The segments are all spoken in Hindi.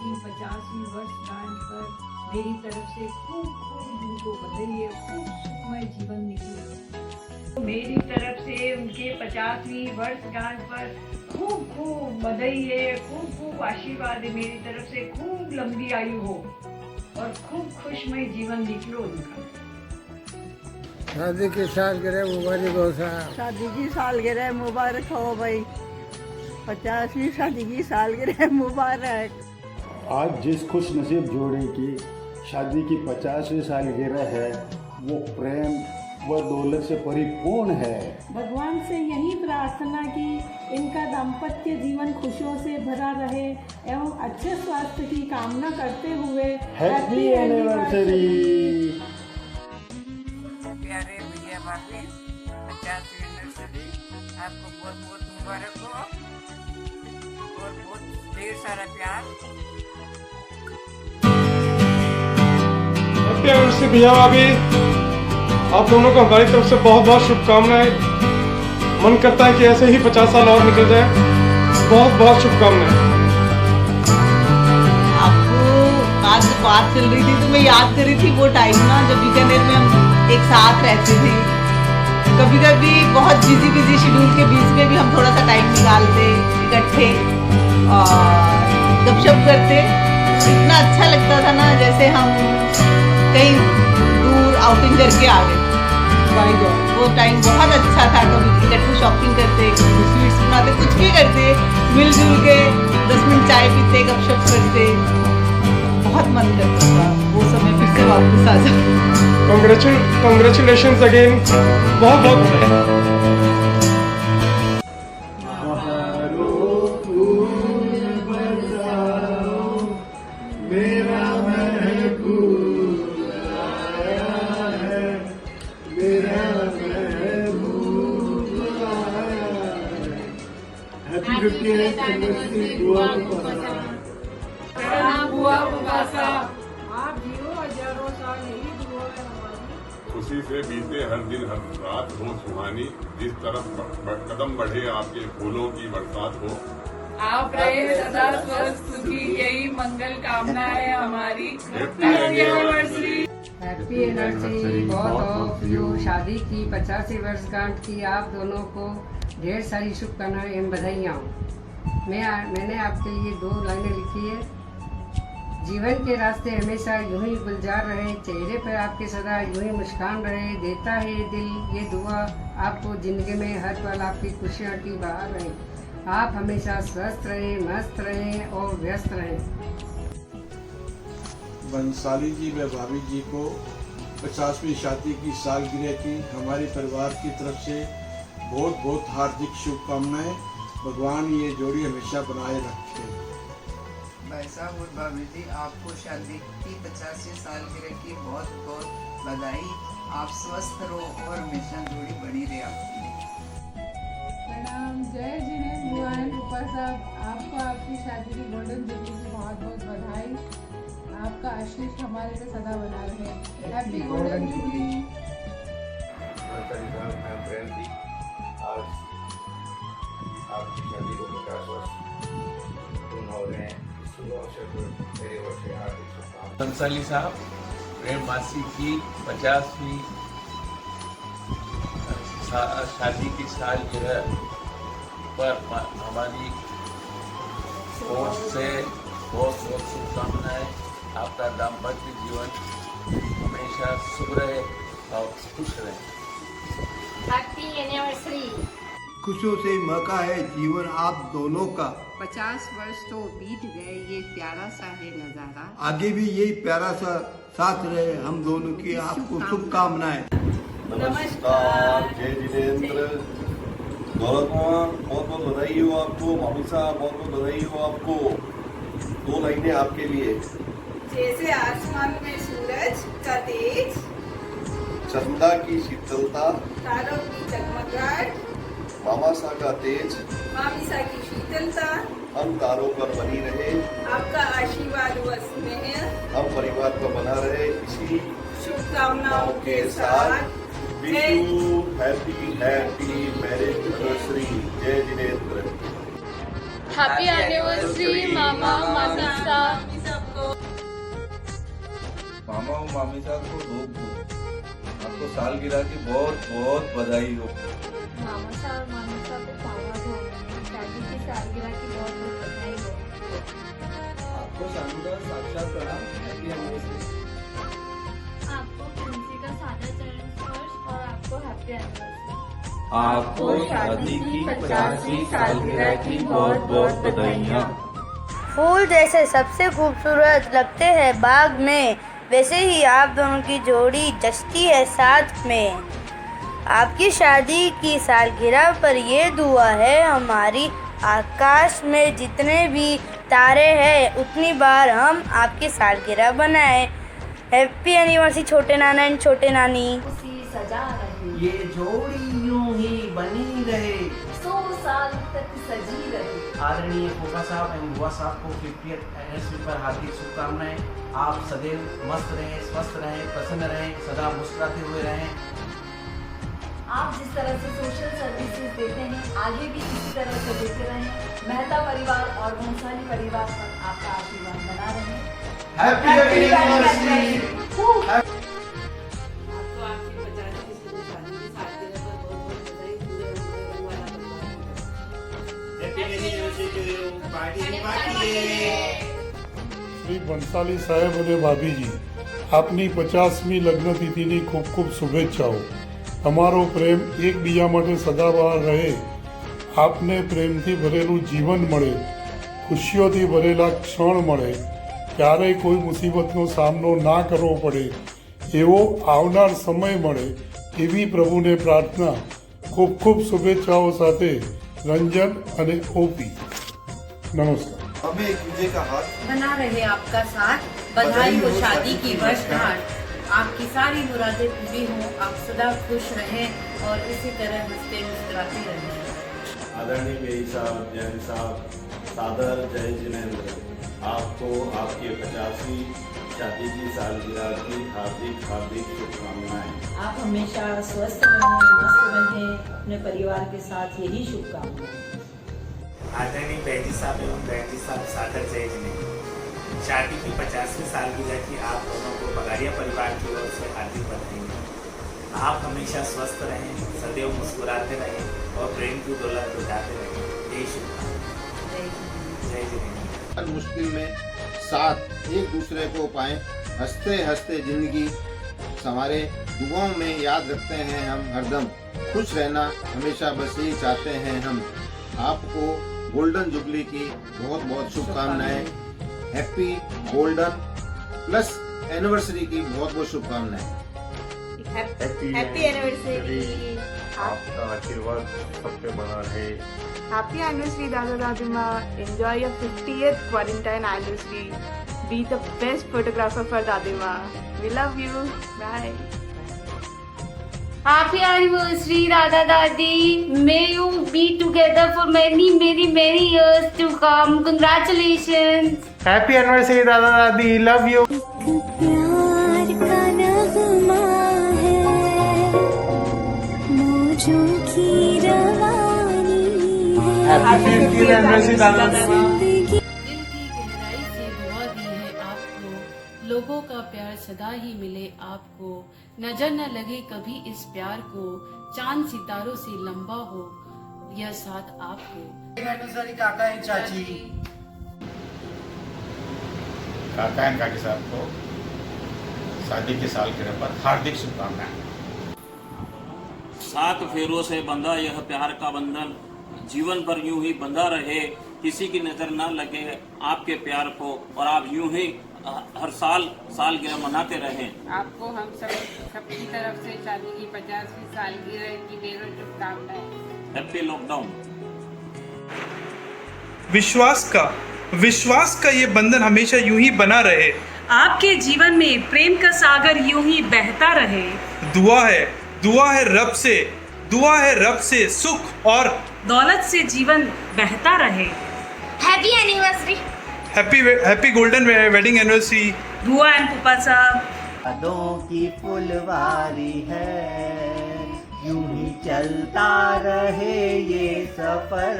की 50वीं वर्षगांठ पर मेरी तरफ से खूब खूब उनको बधाई है, खूब सुखमय जीवन निकले। मेरी तरफ से उनके 50वीं वर्षगांठ पर खूब खूब बधाई है, खूब खूब आशीर्वाद है मेरी तरफ से, खूब लंबी आयु हो और खूब खुशमय जीवन निकलो उनका। शादी की सालगिरह मुबारक हो साहब। शादी की सालगिरह मुबारक हो भाई। 50वीं शादी की सालगिरह मुबारक। आज जिस खुश नसीब जोड़े की शादी की 50वीं सालगिरह है वो प्रेम व दौलत से परिपूर्ण है। भगवान से यही प्रार्थना की इनका दाम्पत्य जीवन खुशियों से भरा रहे एवं अच्छे स्वास्थ्य की कामना करते हुए हैप्पी एनिवर्सरी। प्यारे भैया भाभी 50वीं एनिवर्सरी आपको बहुत बहुत मुबारक हो और बहुत ढेर सारा प्यार। हैप्पी एनिवर्सरी भैया भाभी, आप दोनों को हमारी तरफ से बहुत बहुत शुभकामनाएं। मन करता है कि ऐसे ही 50 साल और निकल जाए। बहुत बहुत शुभकामनाएं। आपको आज बात चल रही थी तो मैं याद कर रही थी वो टाइम ना जब बीकानेर में हम एक साथ रहते थे। कभी कभी बहुत बिजी शेड्यूल के बीच में भी हम थोड़ा सा टाइम निकालते इकट्ठे और गपशप करते। इतना अच्छा लगता था ना जैसे हम कहीं दूर आउटिंग करके आ गए। वो टाइम बहुत अच्छा था। कभी इकट्ठे शॉपिंग करते, स्वीट्स बनाते, कुछ भी करते, मिलजुल के 10 मिनट चाय पीते, गपशप करते। बहुत मन करता था वो समय फिर से वापस आ जाए। Congratulations again, बहुत बहुत खुशी से बीते हर दिन हर रात हो सुहानी, जिस तरफ कदम बढ़े आपके फूलों की बरसात हो। आप रहे सदा स्वस्थ सुखी, यही मंगल कामना है हमारी। हैप्पी एनिवर्सरी बहुत ऑफ यू। शादी की 50वीं वर्षगांठ की आप दोनों को ढेर सारी शुभकामनाएं एवं बधाइयाँ हो। मैंने आपके लिए 2 लाइनें लिखी है। जीवन के रास्ते हमेशा यूं ही गुलजार रहे, चेहरे पर आपके सदा यूं ही मुस्कान रहे, देता है ये दिल ये दुआ आपको जिंदगी में हर पल आपकी खुशियाँ की बहार रहे। आप हमेशा स्वस्थ रहें, मस्त रहें और व्यस्त रहें। बंसाली जी व भाभी जी को 50वीं शादी की सालगिरह की हमारे परिवार की तरफ से बहुत बहुत हार्दिक शुभकामनाएं। भगवान ये जोड़ी हमेशा बनाए रखे। भाई साहब और भाभी जी आपको शादी की 50वीं सालगिरह की बहुत बहुत बधाई। आप स्वस्थ रहो और हमेशा जोड़ी बनी रहे आपकी। प्रणाम। जय जिनेन्द्र भगवान ऊपर साहब, आपको आपकी शादी की गोल्डन जुबली की बहुत बहुत बधाई। आपका आशीष हमारे पे सदा बना रहे। Happy golden jubilee. आज आपकी शादी को 50 वर्ष पूर्ण हो रहे हैं। बंसाली साहब, प्रेम मासी की 50वीं शादी की सालगिरह पर हमारी ओर से बहुत बहुत शुभकामनाएं। आपका दाम्पत्य जीवन हमेशा शुभ रहे और खुश रहे। Happy anniversary. खुशियों से मौका है जीवन आप दोनों का। 50 वर्ष तो बीत गए, ये प्यारा सा है नजारा। आगे भी यही प्यारा सा साथ रहे हम दोनों की आपको शुभकामनाएं। नमस्कार, जय जिनेन्द्र। दौलत मामा बहुत बहुत बधाई हो आपको। मामी साहब बहुत बहुत बधाई हो आपको। 2 लाइनें आपके लिए। जैसे आसमान में सूरज का तेज, चंदा की शीतलता, तारों की चमगाहट, मामा सा का तेज, मामी सा की शीतलता, हम तारों पर बनी रहे। आपका आशीर्वाद व स्नेह हम परिवार पर बना रहे। इसी शुभकामनाओं के साथ wish you happy marriage anniversary. जय जिनेन्द्र। हैप्पी एनिवर्सरी मामा, मामी साहब। मामा और मामी साहब को धूप दो। आपको सालगिरह की बहुत बहुत बधाई हो। मामा साहब और मामी साहब को पावा दो। शादी की सालगिरह की बहुत बहुत बधाई हो। आपको शानदार साक्षात प्रणाम। Happy anniversary. आपको प्रिंसी का सादा चरण स्पर्श और आपको हैप्पी एनिवर्सरी। आपको शादी की 50वीं सालगिरह की बहुत बहुत बधाइयाँ। फूल जैसे सबसे खूबसूरत लगते हैं बाग में, वैसे ही आप दोनों की जोड़ी जचती है साथ में। आपकी शादी की सालगिरह पर ये दुआ है हमारी, आकाश में जितने भी तारे हैं उतनी बार हम आपकी सालगिरह बनाएं। हैप्पी एनिवर्सरी छोटे नाना एंड छोटे नानी। सजा रहे, ये जोड़ी यूं ही बनी रहे, 100 साल तक सजी रहे। आदरणीय फूफा साहब एवं बुआ साहब को 50th एनिवर्सरी पर हार्दिक शुभकामनाएं। आप सदैव मस्त रहें, स्वस्थ रहें, प्रसन्न रहें, सदा मुस्कुराते हुए रहें। आप जिस तरह से सोशल सर्विसेज देते हैं आगे भी इसी तरह से देते रहें। मेहता परिवार और भंसाली परिवार पर आपका आशीर्वाद बना रहे। Happy anniversary. आपको आपकी 50वीं शादी की सालगिरह पर बहुत बहुत बधाई। पूरे रंग वाला શ્રી બંસાલી સાહેબ અને ભાભીજી, આપની 50મી લગ્ન તિથિની ખૂબ ખૂબ શુભેચ્છાઓ। તમારો પ્રેમ એકબીજા માટે સદાબહાર રહે, આપને પ્રેમથી ભરેલું જીવન મળે, ખુશીઓથી ભરેલા ક્ષણ મળે, ક્યારેય કોઈ મુસીબતનો સામનો ના કરવો પડે એવો આવનાર સમય મળે એવી પ્રભુને પ્રાર્થના। ખૂબ ખૂબ શુભેચ્છાઓ સાથે रंजन અને ओपी। नमस्कार। हमें एक दूसरे का हाथ बना रहे आपका साथ। बधाई हो शादी की वर्षगांठ। आपकी सारी मुरादें पूरी हों, आप सदा खुश रहें और इसी तरह हंसते मुस्कुराते रहें। आदरणीय मेरी साहब, जैन साहब, सादर जय जिनेंद्र। आपको आपके 50वीं शादी की सालगिरह की हार्दिक हार्दिक शुभकामनाएं। आप हमेशा स्वस्थ रहें, मस्त रहें, अपने परिवार के साथ यही शुभकामनाएं। आदरणीय बैजी साहब एवं बैजी साहब सादर जय जिनेंद्र। शादी की 50वीं सालगिरह की आप दोनों को बगाड़िया परिवार की ओर से हार्दिक बधाई। आप हमेशा स्वस्थ रहें, सदैव मुस्कुराते रहें और प्रेम की दौलत लुटाते रहें। यही शुभकामनाएं। जय जिनेंद्र। हर मुश्किल में साथ एक दूसरे को पाएं, हंसते हंसते जिंदगी संवारे। दुआओं में याद रखते हैं हम हरदम, खुश रहना हमेशा बस यही चाहते हैं हम। आपको गोल्डन जुबली की बहुत बहुत शुभकामनाएं। हैप्पी गोल्डन प्लस एनिवर्सरी की बहुत बहुत शुभकामनाएं। Happy anniversary. आपका आशीर्वाद सब पे बना रहे। Happy anniversary Dada Dadima. Enjoy your 50th quarantine anniversary. Be the best photographer for Dadima. We love you. Bye. Happy anniversary Dada Dadi. May you be together for many years to come. Congratulations. Happy anniversary Dada Dadi. Love you. प्यार का नगमा है, मौजों की रवानी है। Happy 50th anniversary Dada Dadi. दिल की गहराई से दुआ दी है आपको, लोगों का प्यार सदा ही मिले आपको, नजर न लगे कभी इस प्यार को, चांद सितारों से लंबा हो यह साथ आपको। काका एंड चाची। काका एंड काकी साहब को शादी की सालगिरह पर हार्दिक शुभकामनाएं। 7 फेरों से बंधा यह प्यार का बंधन, जीवन भर यूं ही बंधा रहे, किसी की नजर न लगे आपके प्यार को, और आप यूं ही हर साल सालगिरह मनाते रहें। आपको हम सबकी तरफ से शादी की 50वीं सालगिरह की ढेरों शुभकामनाएं। Happy lockdown. विश्वास का ये बंधन हमेशा यूं ही बना रहे, आपके जीवन में प्रेम का सागर यूं ही बहता रहे। दुआ है रब से सुख और दौलत से जीवन बहता रहे। Happy anniversary. Happy golden wedding anniversary. बुआ एंड पुप्पा साहब। यादों की फुलवारी है, यूं ही चलता रहे ये सफर।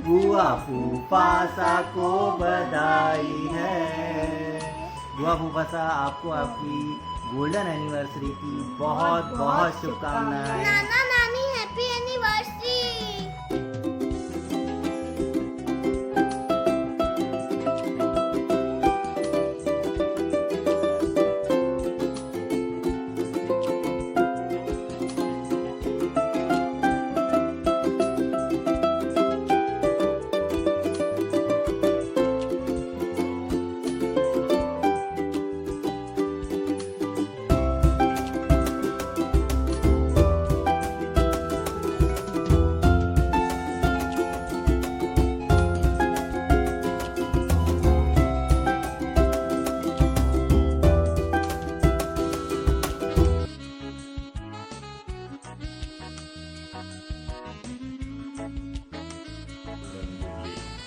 बुआ फूफा सा को बधाई है, बुआ फूफा साहब आपको आपकी गोल्डन एनिवर्सरी की बहुत बहुत शुभकामनाएं। नाना नानी हैप्पी एनिवर्सरी।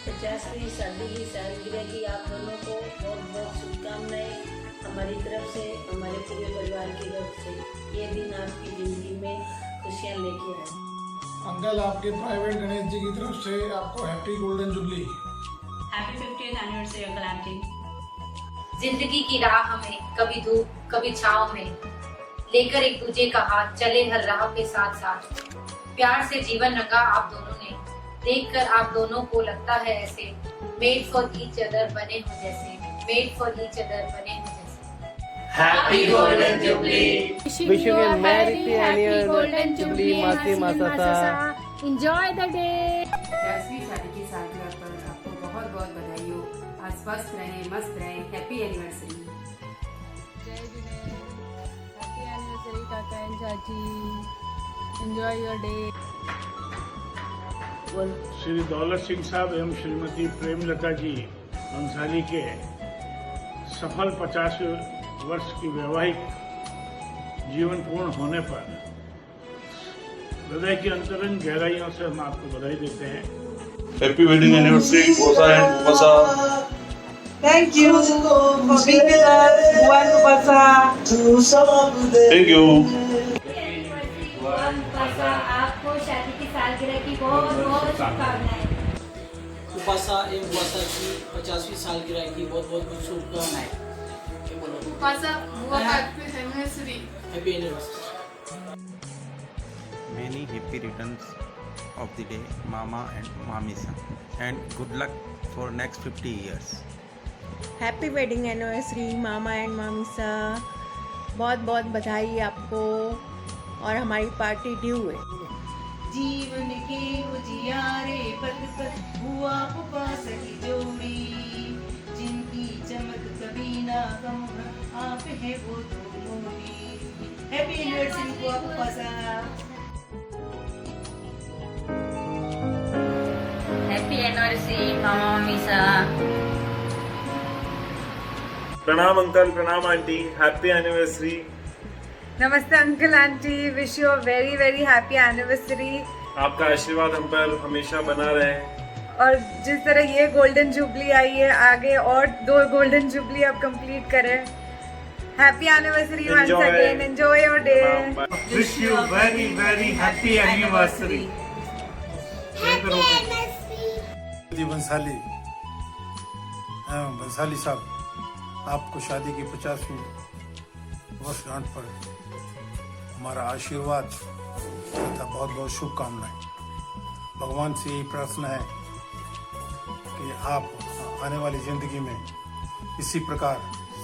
पचासवीं शादी की सालगिरह की आप दोनों को बहुत बहुत शुभकामनाएं हमारी तरफ से, हमारे पूरे परिवार की तरफ से। ये दिन आपकी ज़िंदगी में खुशियाँ लेके आए। अंकल आपके प्राइवेट गणेश जी की तरफ से आपको happy golden jubilee. Happy 50th anniversary uncle aunty. जिंदगी की राह हमें कभी धूप कभी छाँव में लेकर एक दूजे का हाथ चले हर राह पे साथ साथ। प्यार से जीवन रंगा आप दोनों ने, देखकर आप दोनों को लगता है ऐसे मेड फॉर ईच अदर बने हो जैसे, मेड फॉर ईच अदर बने हो जैसे। Happy golden jubilee. Wishing you a merry happy golden jubilee मासी मासासा। Enjoy the day. 50वीं शादी की सालगिरह पर आपको बहुत बहुत बधाई हो। आप स्वस्थ रहें, मस्त रहें। Happy anniversary. जय जिनेंद्र, हैप्पी एनिवर्सरी काका एंड चाची। Enjoy your day. Shri Daulat Singh साहब एवं श्रीमती प्रेमलता जी अंसारी के सफल 50 वर्ष की वैवाहिक जीवन पूर्ण होने पर हृदय की अंतरंग गहराइयों से हम आपको बधाई देते हैं। हैप्पी वेडिंग एनिवर्सरी गोसा एंड फूफा। Thank you for being with us, बुआ एंड फूफा। Thank you. आपको शादी की सालगिरह की बहुत बहुत शुभकामनाएं। फूफा एवं बुआ की 50वीं सालगिरह की बहुत बहुत शुभकामनाएं। Happy anniversary. Many happy returns of the day, Mama and Mamisa, and good luck for next 50 years. Happy wedding anniversary मामा एंड मामीसा। बहुत बहुत बधाई आपको और हमारी पार्टी ड्यू है। जीवन के उजियारे पद पर बुआ फूफा सखी जोड़ी, जिनकी चमक कभी ना कम आप है वो दोनों ही। हैप्पी एनिवर्सरी बुआ फूफा साहब। हैप्पी एनिवर्सरी मामा मामीसा। प्रणाम अंकल, प्रणाम आंटी, हैप्पी एनिवर्सरी। नमस्ते uncle aunty, wish you a very very happy anniversary. आपका आशीर्वाद हम पर हमेशा बना रहे और जिस तरह ये गोल्डन जुबली आई है, आगे और 2 गोल्डन जुबली आप कंप्लीट करें। Happy anniversary once again. Enjoy your day. Wish you very very happy anniversary. Bansali Bansali साहब, आपको शादी की 50वीं वर्षगांठ पर हमारा आशीर्वाद तथा बहुत बहुत शुभकामनाएं। भगवान से यही प्रार्थना है कि आप आने वाली जिंदगी में इसी प्रकार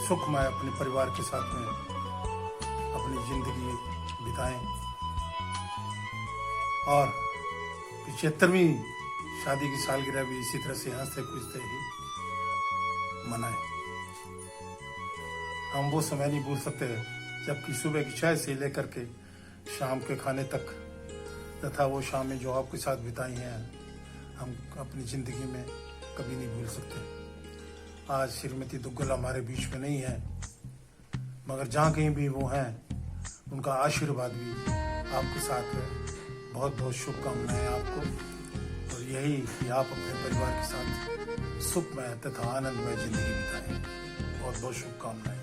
सुखमय अपने परिवार के साथ में अपनी जिंदगी बिताएं और 75वीं शादी की सालगिरह भी इसी तरह से हंसते खुशते ही मनाएं। हम वो समय नहीं भूल सकते जबकि सुबह की चाय से लेकर के शाम के खाने तक तथा वो शामें जो आपके साथ बिताई हैं हम अपनी ज़िंदगी में कभी नहीं भूल सकते। आज श्रीमती दुग्गल हमारे बीच में नहीं है, मगर जहाँ कहीं भी वो हैं उनका आशीर्वाद भी आपके साथ है। बहुत बहुत शुभकामनाएं आपको और यही कि आप अपने परिवार के साथ सुखमय तथा आनंदमय जिंदगी बिताएं। बहुत बहुत शुभकामनाएं।